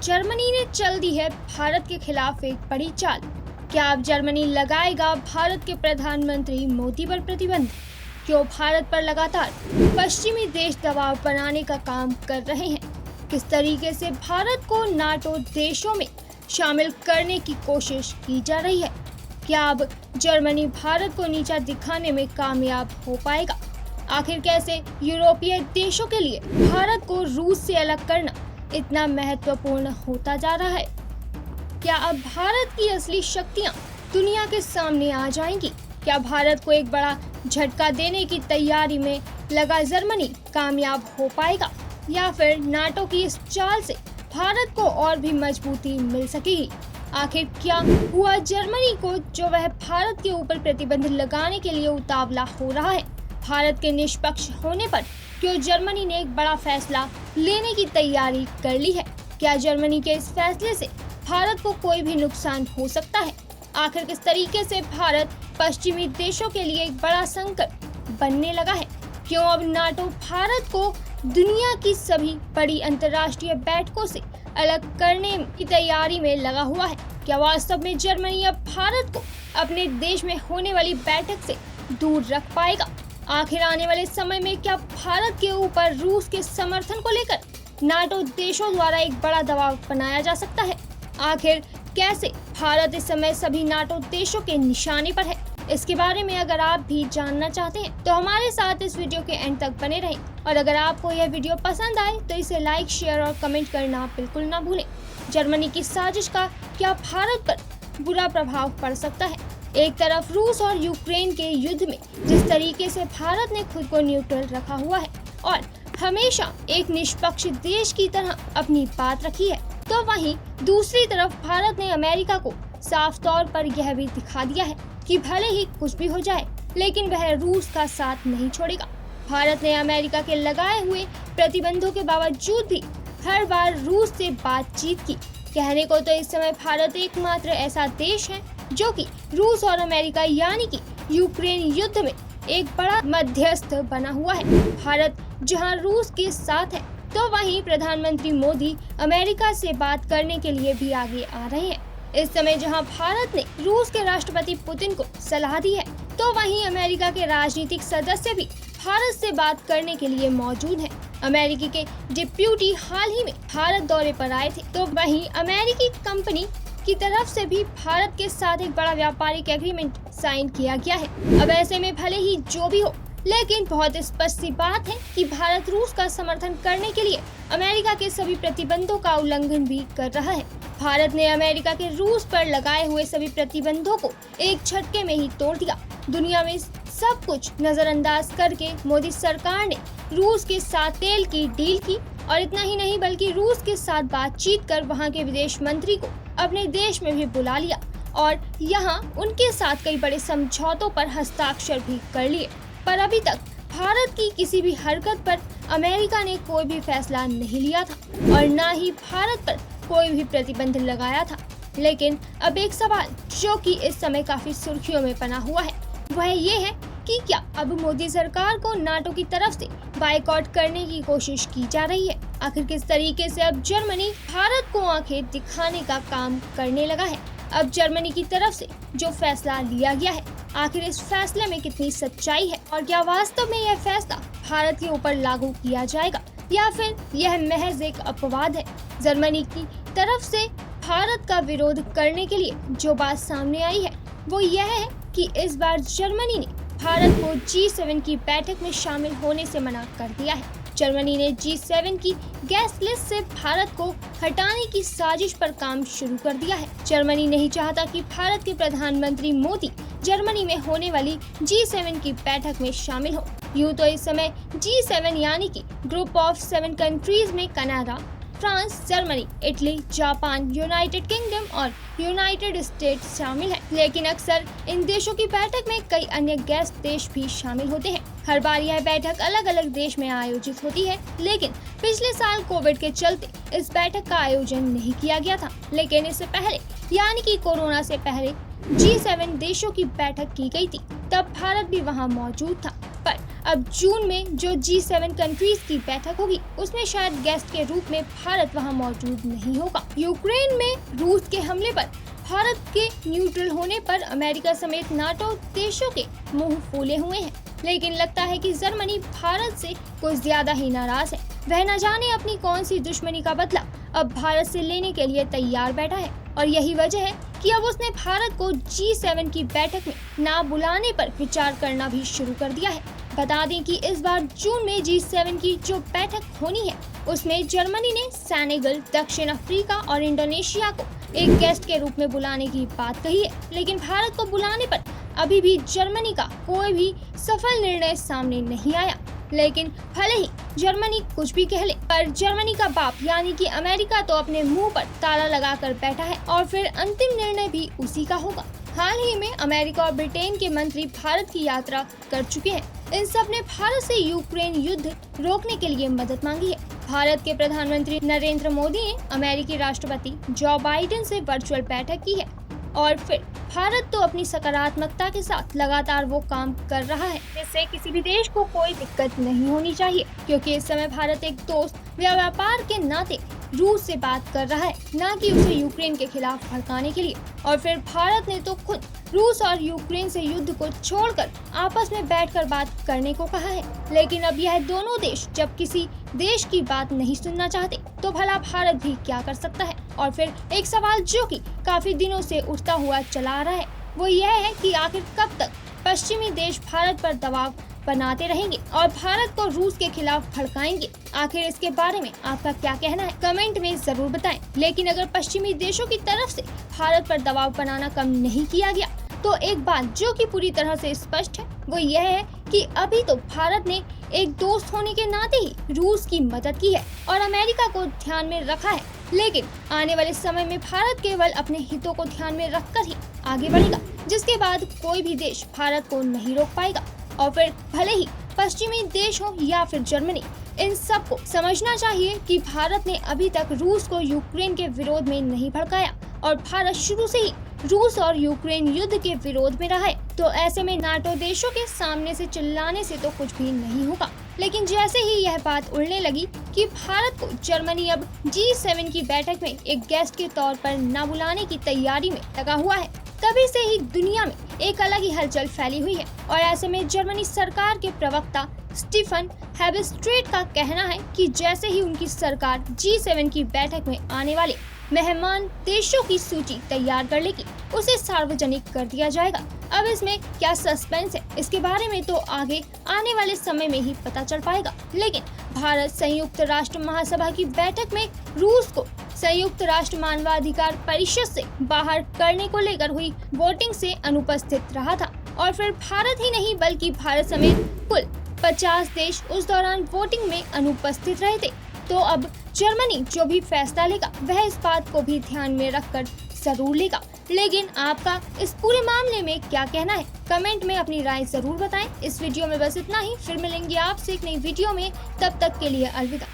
Germany ने चल दी है भारत के खिलाफ एक बड़ी चाल। क्या अब जर्मनी लगाएगा भारत के प्रधानमंत्री मोदी पर प्रतिबंध? क्यों भारत पर लगातार पश्चिमी देश दबाव बनाने का काम कर रहे हैं? किस तरीके से भारत को नाटो देशों में शामिल करने की कोशिश की जा रही है? क्या अब जर्मनी भारत को नीचा दिखाने में कामयाब हो पाएगा? आखिर कैसे यूरोपीय देशों के लिए भारत को रूस से अलग करना इतना महत्वपूर्ण होता जा रहा है? क्या अब भारत की असली शक्तियां दुनिया के सामने आ जाएंगी? क्या भारत को एक बड़ा झटका देने की तैयारी में लगा जर्मनी कामयाब हो पाएगा, या फिर नाटो की इस चाल से भारत को और भी मजबूती मिल सकेगी? आखिर क्या हुआ जर्मनी को जो वह भारत के ऊपर प्रतिबंध लगाने के लिए उतावला हो रहा है? भारत के निष्पक्ष होने पर क्यों जर्मनी ने एक बड़ा फैसला लेने की तैयारी कर ली है? क्या जर्मनी के इस फैसले से भारत को कोई भी नुकसान हो सकता है? आखिर किस तरीके से भारत पश्चिमी देशों के लिए एक बड़ा संकट बनने लगा है? क्यों अब नाटो भारत को दुनिया की सभी बड़ी अंतर्राष्ट्रीय बैठकों से अलग करने की तैयारी में लगा हुआ है? क्या वास्तव में जर्मनी अब भारत को अपने देश में होने वाली बैठक से दूर रख पाएगा? आखिर आने वाले समय में क्या भारत के ऊपर रूस के समर्थन को लेकर नाटो देशों द्वारा एक बड़ा दबाव बनाया जा सकता है? आखिर कैसे भारत इस समय सभी नाटो देशों के निशाने पर है? इसके बारे में अगर आप भी जानना चाहते हैं तो हमारे साथ इस वीडियो के एंड तक बने रहें। और अगर आपको यह वीडियो पसंद आए तो इसे लाइक, शेयर और कमेंट करना बिल्कुल ना भूलें। जर्मनी की साजिश का क्या भारत पर बुरा प्रभाव पड़ सकता है? एक तरफ रूस और यूक्रेन के युद्ध में जिस तरीके से भारत ने खुद को न्यूट्रल रखा हुआ है और हमेशा एक निष्पक्ष देश की तरह अपनी बात रखी है, तो वहीं दूसरी तरफ भारत ने अमेरिका को साफ तौर पर यह भी दिखा दिया है कि भले ही कुछ भी हो जाए लेकिन वह रूस का साथ नहीं छोड़ेगा। भारत ने अमेरिका के लगाए हुए प्रतिबंधों के बावजूद भी हर बार रूस से बातचीत की। कहने को तो इस समय भारत एकमात्र ऐसा देश है जो कि रूस और अमेरिका यानी कि यूक्रेन युद्ध में एक बड़ा मध्यस्थ बना हुआ है। भारत जहां रूस के साथ है तो वहीं प्रधानमंत्री मोदी अमेरिका से बात करने के लिए भी आगे आ रहे हैं। इस समय जहां भारत ने रूस के राष्ट्रपति पुतिन को सलाह दी है तो वहीं अमेरिका के राजनीतिक सदस्य भी भारत से बात करने के लिए मौजूद हैं। अमेरिकी के डिप्यूटी हाल ही में भारत दौरे पर आए थे, तो वहीं अमेरिकी कंपनी की तरफ से भी भारत के साथ एक बड़ा व्यापारिक एग्रीमेंट साइन किया गया है। अब ऐसे में भले ही जो भी हो, लेकिन बहुत स्पष्ट सी बात है कि भारत रूस का समर्थन करने के लिए अमेरिका के सभी प्रतिबंधों का उल्लंघन भी कर रहा है। भारत ने अमेरिका के रूस पर लगाए हुए सभी प्रतिबंधों को एक झटके में ही तोड़ दिया। दुनिया में सब कुछ नजरअंदाज करके मोदी सरकार ने रूस के साथ तेल की डील की, और इतना ही नहीं बल्कि रूस के साथ बातचीत कर वहां के विदेश मंत्री को अपने देश में भी बुला लिया और यहां उनके साथ कई बड़े समझौतों पर हस्ताक्षर भी कर लिए। पर अभी तक भारत की किसी भी हरकत पर अमेरिका ने कोई भी फैसला नहीं लिया था और न ही भारत पर कोई भी प्रतिबंध लगाया था। लेकिन अब एक सवाल जो कि इस समय काफी सुर्खियों में बना हुआ है, वह ये है कि क्या अब मोदी सरकार को नाटो की तरफ से बायकॉट करने की कोशिश की जा रही है? आखिर किस तरीके से अब जर्मनी भारत को आंखें दिखाने का काम करने लगा है? अब जर्मनी की तरफ से जो फैसला लिया गया है, आखिर इस फैसले में कितनी सच्चाई है और क्या वास्तव में यह फैसला भारत के ऊपर लागू किया जाएगा या फिर यह महज एक अपवाद है? जर्मनी की तरफ से भारत का विरोध करने के लिए जो बात सामने आई है वो यह है कि इस बार जर्मनी ने भारत को G7 की बैठक में शामिल होने से मना कर दिया है। जर्मनी ने G7 की गेस्ट लिस्ट से भारत को हटाने की साजिश पर काम शुरू कर दिया है। जर्मनी नहीं चाहता कि भारत के प्रधानमंत्री मोदी जर्मनी में होने वाली G7 की बैठक में शामिल हो। यूँ तो इस समय G7 यानी कि ग्रुप ऑफ 7 कंट्रीज में Canada, France, Germany, Italy, Japan, United kingdom और यूनाइटेड स्टेट्स शामिल हैं। लेकिन अक्सर इन देशों की बैठक में कई अन्य गेस्ट देश भी शामिल होते हैं। हर बार यह बैठक अलग अलग देश में आयोजित होती है, लेकिन पिछले साल कोविड के चलते इस बैठक का आयोजन नहीं किया गया था। लेकिन इससे पहले यानी कि कोरोना से पहले G7 देशों की बैठक की गई थी, तब भारत भी वहां मौजूद था। पर अब जून में जो G7 कंट्रीज की बैठक होगी उसमें शायद गेस्ट के रूप में भारत वहां मौजूद नहीं होगा। यूक्रेन में रूस के हमले पर भारत के न्यूट्रल होने पर अमेरिका समेत नाटो देशों के मुंह फूले हुए हैं, लेकिन लगता है कि जर्मनी भारत से कुछ ज्यादा ही नाराज है। वह न जाने अपनी कौन सी दुश्मनी का बदला अब भारत से लेने के लिए तैयार बैठा है और यही वजह है कि अब उसने भारत को G7 की बैठक में ना बुलाने पर विचार करना भी शुरू कर दिया है। बता दें कि इस बार जून में G7 की जो बैठक होनी है उसमें जर्मनी ने सेनेगल, दक्षिण अफ्रीका और इंडोनेशिया को एक गेस्ट के रूप में बुलाने की बात कही है, लेकिन भारत को बुलाने पर अभी भी जर्मनी का कोई भी सफल निर्णय सामने नहीं आया। लेकिन भले ही जर्मनी कुछ भी कह ले, पर जर्मनी का बाप यानी कि अमेरिका तो अपने मुंह पर ताला लगाकर बैठा है और फिर अंतिम निर्णय भी उसी का होगा। हाल ही में अमेरिका और ब्रिटेन के मंत्री भारत की यात्रा कर चुके हैं। इन सब ने भारत से यूक्रेन युद्ध रोकने के लिए मदद मांगी है। भारत के प्रधानमंत्री नरेंद्र मोदी ने अमेरिकी राष्ट्रपति जो बाइडेन से वर्चुअल बैठक की है और फिर भारत तो अपनी सकारात्मकता के साथ लगातार वो काम कर रहा है जिससे किसी भी देश को कोई दिक्कत नहीं होनी चाहिए, क्योंकि इस समय भारत एक दोस्त या व्यापार के नाते रूस से बात कर रहा है, न कि उसे यूक्रेन के खिलाफ भड़काने के लिए। और फिर भारत ने तो खुद रूस और यूक्रेन से युद्ध को छोड़कर आपस में बैठकर बात करने को कहा है। लेकिन अब यह दोनों देश जब किसी देश की बात नहीं सुनना चाहते तो भला भारत भी क्या कर सकता है। और फिर एक सवाल जो कि काफी दिनों से उठता हुआ चला आ रहा है वो यह है कि आखिर कब तक पश्चिमी देश भारत पर दबाव बनाते रहेंगे और भारत को रूस के खिलाफ भड़काएंगे। आखिर इसके बारे में आपका क्या कहना है, कमेंट में जरूर बताएं। लेकिन अगर पश्चिमी देशों की तरफ से भारत पर दबाव बनाना कम नहीं किया गया तो एक बात जो कि पूरी तरह से स्पष्ट है वो यह है कि अभी तो भारत ने एक दोस्त होने के नाते ही रूस की मदद की है और अमेरिका को ध्यान में रखा है, लेकिन आने वाले समय में भारत केवल अपने हितों को ध्यान में रखकर ही आगे बढ़ेगा, जिसके बाद कोई भी देश भारत को नहीं रोक पाएगा। और फिर भले ही पश्चिमी देश हो या फिर जर्मनी, इन सबको समझना चाहिए कि भारत ने अभी तक रूस को यूक्रेन के विरोध में नहीं भड़काया और भारत शुरू से ही रूस और यूक्रेन युद्ध के विरोध में रहा है। तो ऐसे में नाटो देशों के सामने से चिल्लाने से तो कुछ भी नहीं होगा। लेकिन जैसे ही यह बात उड़ने लगी कि भारत को जर्मनी अब G7 की बैठक में एक गेस्ट के तौर पर न बुलाने की तैयारी में लगा हुआ है, तभी से ही दुनिया में एक अलग ही हलचल फैली हुई है। और ऐसे में जर्मनी सरकार के प्रवक्ता स्टीफन हेबस्ट्रेट का कहना है कि जैसे ही उनकी सरकार G7 की बैठक में आने वाले मेहमान देशों की सूची तैयार कर लेगी, उसे सार्वजनिक कर दिया जाएगा। अब इसमें क्या सस्पेंस है, इसके बारे में तो आगे आने वाले समय में ही पता चल पाएगा। लेकिन भारत संयुक्त राष्ट्र महासभा की बैठक में रूस को संयुक्त राष्ट्र मानवाधिकार परिषद से बाहर करने को लेकर हुई वोटिंग से अनुपस्थित रहा था और फिर भारत ही नहीं बल्कि भारत समेत कुल 50 देश उस दौरान वोटिंग में अनुपस्थित रहे थे। तो अब जर्मनी जो भी फैसला लेगा वह इस बात को भी ध्यान में रखकर जरूर लेगा। लेकिन आपका इस पूरे मामले में क्या कहना है, कमेंट में अपनी राय जरूर बताएं। इस वीडियो में बस इतना ही, फिर मिलेंगे आपसे एक नई वीडियो में, तब तक के लिए अलविदा।